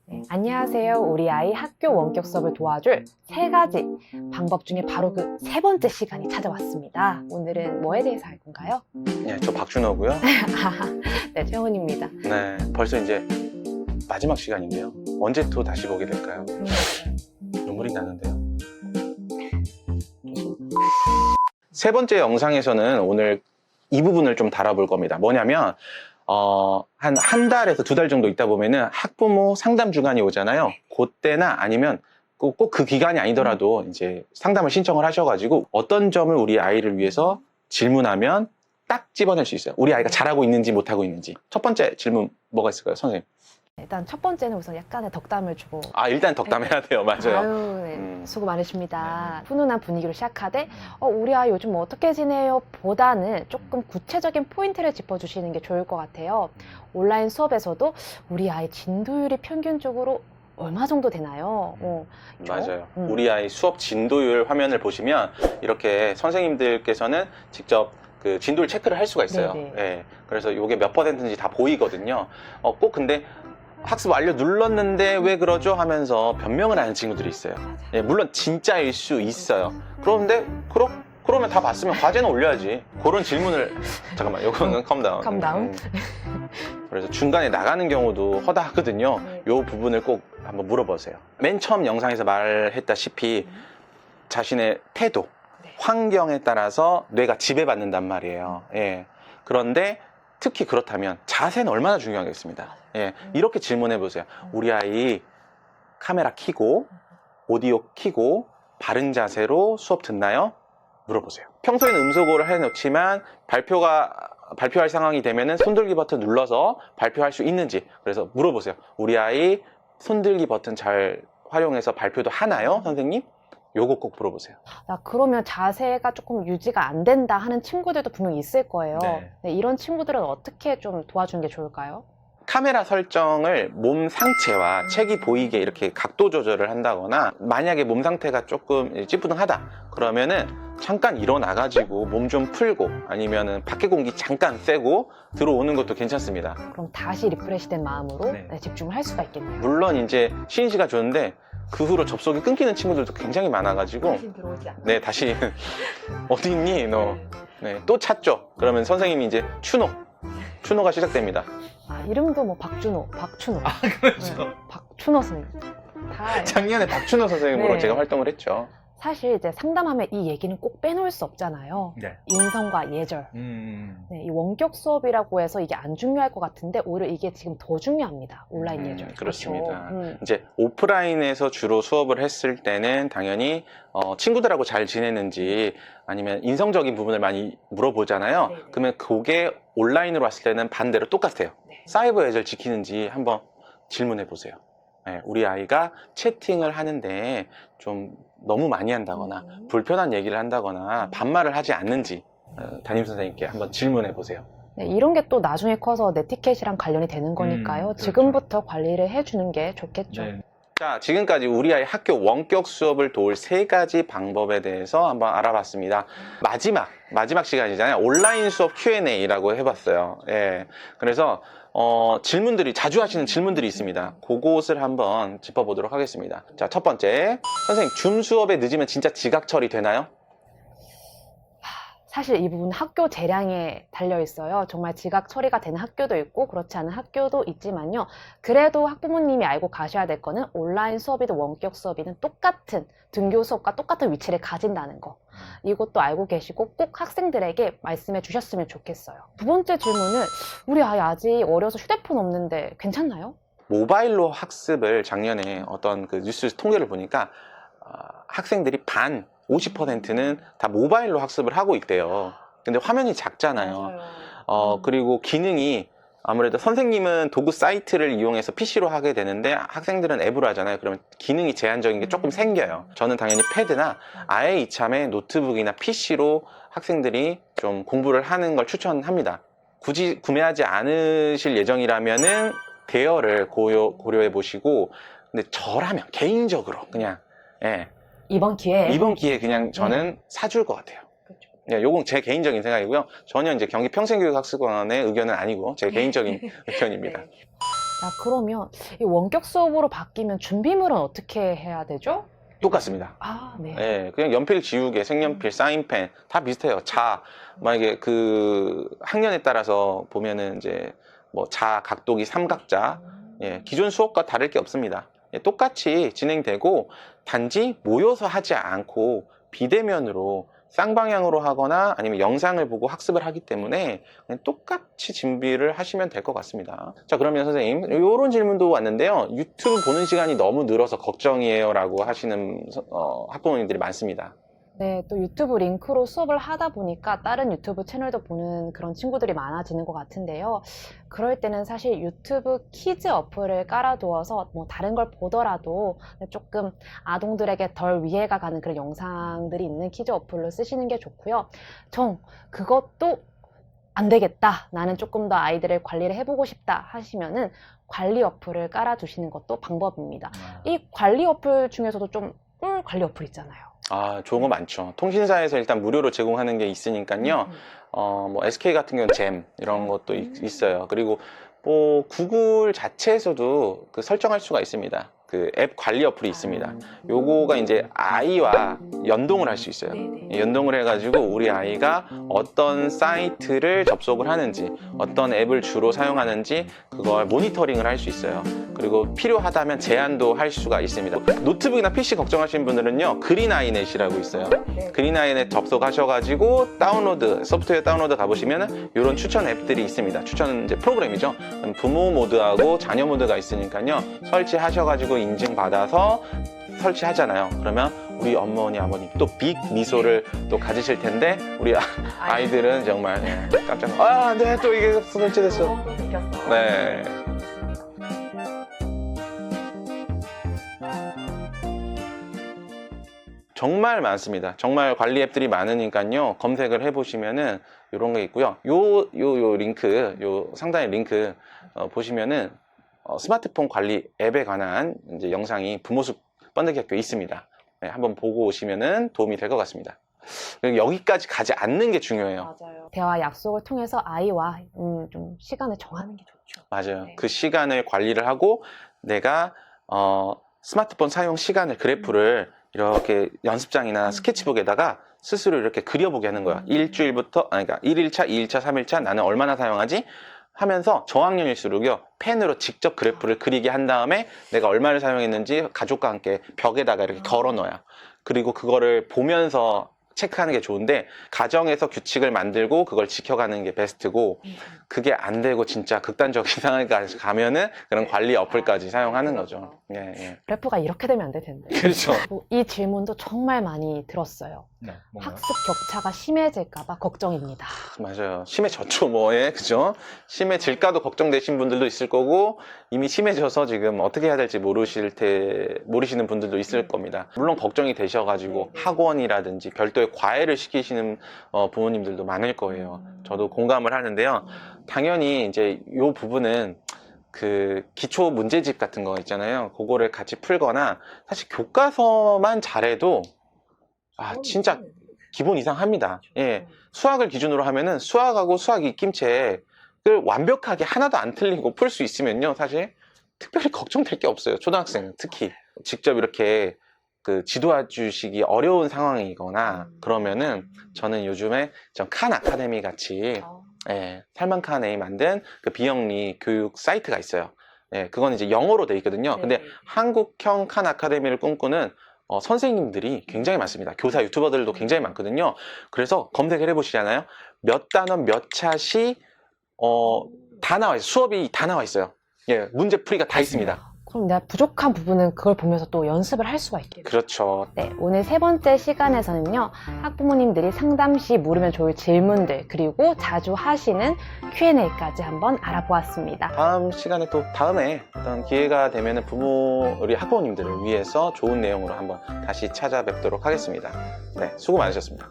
네, 안녕하세요. 우리 아이 학교 원격 수업을 도와줄 3가지 방법 중에 바로 그 3번째 시간이 찾아왔습니다. 오늘은 뭐에 대해서 할 건가요? 네, 저 박준호고요. 네, 최원입니다. 네, 벌써 이제 마지막 시간인데요. 언제 또 다시 보게 될까요? 눈물이 나는데요. 세 번째 영상에서는 오늘 이 부분을 좀 다뤄볼 겁니다. 뭐냐면 한 달에서 2달 정도 있다 보면은 학부모 상담 주간이 오잖아요. 그때나 아니면 꼭 그 기간이 아니더라도 이제 상담을 신청을 하셔가지고 어떤 점을 우리 아이를 위해서 질문하면 딱 집어낼 수 있어요. 우리 아이가 잘하고 있는지 못하고 있는지. 첫 번째 질문 뭐가 있을까요, 선생님? 일단 첫 번째는 우선 약간의 덕담을 주고 일단 덕담해야 돼요. 맞아요. 아유, 네. 수고 많으십니다. 훈훈한 분위기로 시작하되 우리 아이 요즘 어떻게 지내요? 보다는 조금 구체적인 포인트를 짚어주시는 게 좋을 것 같아요. 온라인 수업에서도 우리 아이 진도율이 평균적으로 얼마 정도 되나요? 그렇죠? 맞아요. 우리 아이 수업 진도율 화면을 보시면 이렇게 선생님들께서는 직접 그 진도를 체크를 할 수가 있어요. 예, 그래서 이게 몇 %인지 다 보이거든요. 꼭 근데 학습 완료 눌렀는데 왜 그러죠? 하면서 변명을 하는 친구들이 있어요. 예, 물론 진짜일 수 있어요. 그런데 그러면 다 봤으면 과제는 올려야지. 그런 질문을 잠깐만, 요거는 컴다운. 컴다운. 그래서 중간에 나가는 경우도 허다하거든요. 요 부분을 꼭 한번 물어보세요. 맨 처음 영상에서 말했다시피 자신의 태도, 환경에 따라서 뇌가 지배받는단 말이에요. 예. 그런데 특히 그렇다면 자세는 얼마나 중요하겠습니다. 예. 이렇게 질문해 보세요. 우리 아이 카메라 켜고 오디오 켜고 바른 자세로 수업 듣나요? 물어보세요. 평소에는 음소거를 해놓지만 발표할 상황이 되면은 손들기 버튼 눌러서 발표할 수 있는지, 그래서 물어보세요. 우리 아이 손들기 버튼 잘 활용해서 발표도 하나요, 선생님? 요거 꼭 물어보세요. 그러면 자세가 조금 유지가 안 된다 하는 친구들도 분명히 있을 거예요. 네. 네, 이런 친구들은 어떻게 좀 도와주는 게 좋을까요? 카메라 설정을 몸 상체와 책이 보이게 이렇게 각도 조절을 한다거나, 만약에 몸 상태가 조금 찌뿌둥하다 그러면은 잠깐 일어나가지고 몸 좀 풀고, 아니면은 밖에 공기 잠깐 쐬고 들어오는 것도 괜찮습니다. 그럼 다시 리프레시된 마음으로 네. 집중을 할 수가 있겠네요. 물론 이제 쉬는 시간 좋은데 그 후로 접속이 끊기는 친구들도 굉장히 많아가지고, 다시 들어오지 않나? 네, 다시 어디 있니 너? 네, 또 찾죠. 그러면 선생님이 이제 추노가 시작됩니다. 이름도 뭐 박준호, 박춘호. 그렇죠. 네, 박춘호 선생님. 다 작년에 박춘호 선생님으로 네. 제가 활동을 했죠. 사실 이제 상담하면 이 얘기는 꼭 빼놓을 수 없잖아요. 네. 인성과 예절. 네, 이 원격 수업이라고 해서 이게 안 중요할 것 같은데 오히려 이게 지금 더 중요합니다. 온라인 예절. 그렇습니다. 그렇죠? 이제 오프라인에서 주로 수업을 했을 때는 당연히 친구들하고 잘 지내는지 아니면 인성적인 부분을 많이 물어보잖아요. 네네. 그러면 그게 온라인으로 왔을 때는 반대로 똑같아요. 네. 사이버 예절 지키는지 한번 질문해 보세요. 네, 우리 아이가 채팅을 하는데 좀 너무 많이 한다거나 불편한 얘기를 한다거나 반말을 하지 않는지 담임선생님께 한번 질문해 보세요. 네, 이런 게 또 나중에 커서 네티켓이랑 관련이 되는 거니까요. 그렇죠. 지금부터 관리를 해주는 게 좋겠죠. 네. 자, 지금까지 우리 아이 학교 원격 수업을 도울 3가지 방법에 대해서 한번 알아봤습니다. 마지막 시간이잖아요. 온라인 수업 Q&A라고 해봤어요. 예. 그래서 질문들이 자주 하시는 질문들이 있습니다. 그것을 한번 짚어보도록 하겠습니다. 자, 첫 번째, 선생님 줌 수업에 늦으면 진짜 지각 처리 되나요? 사실 이 부분 학교 재량에 달려 있어요. 정말 지각 처리가 되는 학교도 있고 그렇지 않은 학교도 있지만요. 그래도 학부모님이 알고 가셔야 될 거는 온라인 수업이든 원격 수업이든 똑같은 등교 수업과 똑같은 위치를 가진다는 거. 이것도 알고 계시고 꼭 학생들에게 말씀해 주셨으면 좋겠어요. 두 번째 질문은 우리 아이 아직 어려서 휴대폰 없는데 괜찮나요? 모바일로 학습을 작년에 어떤 그 뉴스 통계를 보니까 학생들이 50%는 다 모바일로 학습을 하고 있대요. 근데 화면이 작잖아요. 그리고 기능이 아무래도 선생님은 도구 사이트를 이용해서 PC로 하게 되는데 학생들은 앱으로 하잖아요. 그러면 기능이 제한적인 게 조금 생겨요. 저는 당연히 패드나 아예 이참에 노트북이나 PC로 학생들이 좀 공부를 하는 걸 추천합니다. 굳이 구매하지 않으실 예정이라면은 대여를 고려해 보시고, 근데 저라면 개인적으로 그냥 이번 기회에 그냥 저는 사줄 것 같아요. 그렇죠. 네, 요건 제 개인적인 생각이고요. 전혀 이제 경기 평생교육학습관의 의견은 아니고 제 개인적인 의견입니다. 네. 그러면 이 원격 수업으로 바뀌면 준비물은 어떻게 해야 되죠? 똑같습니다. 네. 예, 그냥 연필 지우개, 색연필, 사인펜 다 비슷해요. 만약에 그 학년에 따라서 보면은 이제 뭐 각도기 삼각자, 기존 수업과 다를 게 없습니다. 똑같이 진행되고 단지 모여서 하지 않고 비대면으로 쌍방향으로 하거나 아니면 영상을 보고 학습을 하기 때문에 그냥 똑같이 준비를 하시면 될 것 같습니다. 자, 그러면 선생님, 이런 질문도 왔는데요. 유튜브 보는 시간이 너무 늘어서 걱정이에요 라고 하시는 학부모님들이 많습니다. 네, 또 유튜브 링크로 수업을 하다 보니까 다른 유튜브 채널도 보는 그런 친구들이 많아지는 것 같은데요. 그럴 때는 사실 유튜브 키즈 어플을 깔아두어서 뭐 다른 걸 보더라도 조금 아동들에게 덜 위해가 가는 그런 영상들이 있는 키즈 어플로 쓰시는 게 좋고요. 그것도 안 되겠다. 나는 조금 더 아이들을 관리를 해보고 싶다 하시면은 관리 어플을 깔아두시는 것도 방법입니다. 이 관리 어플 중에서도 좀 꿀 관리 어플 있잖아요. 좋은 거 많죠. 통신사에서 일단 무료로 제공하는 게 있으니까요. 뭐 SK 같은 경우는 잼 이런 것도 있어요. 그리고 뭐 구글 자체에서도 그 설정할 수가 있습니다. 그 앱 관리 어플이 있습니다. 요거가 이제 아이와 연동을 할 수 있어요. 연동을 해가지고 우리 아이가 어떤 사이트를 접속을 하는지, 어떤 앱을 주로 사용하는지 그걸 모니터링을 할 수 있어요. 그리고 필요하다면 제한도 할 수가 있습니다. 노트북이나 PC 걱정하시는 분들은요, 그린아이넷이라고 있어요. 그린아이넷 접속하셔가지고 소프트웨어 다운로드 가보시면 이런 추천 앱들이 있습니다. 추천 이제 프로그램이죠. 부모 모드하고 자녀 모드가 있으니까요, 설치하셔가지고 인증받아서 설치하잖아요. 그러면 우리 어머니 아버님 또 빅 미소를 또 가지실 텐데 우리 아이들은 정말 깜짝 네, 또 이게 설치됐어. 네. 정말 많습니다. 정말 관리 앱들이 많으니까요. 검색을 해보시면은 이런 게 있고요. 요 링크, 상단의 링크 보시면은 스마트폰 관리 앱에 관한 이제 영상이 부모숲 번데기 학교에 있습니다. 네, 한번 보고 오시면은 도움이 될 것 같습니다. 여기까지 가지 않는 게 중요해요. 맞아요. 대화 약속을 통해서 아이와 좀 시간을 정하는 게 좋죠. 맞아요. 네. 그 시간을 관리를 하고 내가 스마트폰 사용 시간을 그래프를 이렇게 연습장이나 스케치북에다가 스스로 이렇게 그려보게 하는 거야. 일주일부터, 그러니까 1일차, 2일차, 3일차 나는 얼마나 사용하지? 하면서 저학년일수록요, 펜으로 직접 그래프를 그리게 한 다음에 내가 얼마를 사용했는지 가족과 함께 벽에다가 이렇게 걸어 넣어요. 그리고 그거를 보면서 체크하는 게 좋은데, 가정에서 규칙을 만들고 그걸 지켜가는 게 베스트고, 그게 안 되고 진짜 극단적인 상황까지 가면은 그런 관리 어플까지 사용하는 거죠. 예. 그래프가 이렇게 되면 안 될 텐데. 그렇죠. 이 질문도 정말 많이 들었어요. 네, 학습 격차가 심해질까봐 걱정입니다. 맞아요. 심해졌죠, 그죠? 심해질까도 걱정되신 분들도 있을 거고, 이미 심해져서 지금 어떻게 해야 될지 모르시는 분들도 있을 겁니다. 물론 걱정이 되셔가지고 학원이라든지 별도의 과외를 시키시는 부모님들도 많을 거예요. 저도 공감을 하는데요. 당연히 이제 이 부분은 그 기초 문제집 같은 거 있잖아요. 그거를 같이 풀거나, 사실 교과서만 잘해도 진짜 기본 이상 합니다. 예. 수학을 기준으로 하면은 수학하고 수학 익힘책을 완벽하게 하나도 안 틀리고 풀 수 있으면요, 사실 특별히 걱정될 게 없어요. 초등학생은 특히 직접 이렇게 그 지도해 주시기 어려운 상황이거나 그러면은 저는 요즘에 칸 아카데미 같이 살만칸에 만든 그 비영리 교육 사이트가 있어요. 그건 이제 영어로 돼 있거든요. 근데 한국형 칸 아카데미를 꿈꾸는 선생님들이 굉장히 많습니다. 교사 유튜버들도 굉장히 많거든요. 그래서 검색을 해보시잖아요. 몇 단원 몇 차시 다 나와 있어요. 수업이 다 나와 있어요. 문제 풀이가 다 있습니다. 그럼 내가 부족한 부분은 그걸 보면서 또 연습을 할 수가 있겠죠. 그렇죠. 네, 오늘 3번째 시간에서는요, 학부모님들이 상담 시 물으면 좋을 질문들, 그리고 자주 하시는 Q&A까지 한번 알아보았습니다. 다음 시간에 또 다음에 어떤 기회가 되면 우리 학부모님들을 위해서 좋은 내용으로 한번 다시 찾아뵙도록 하겠습니다. 네, 수고 많으셨습니다.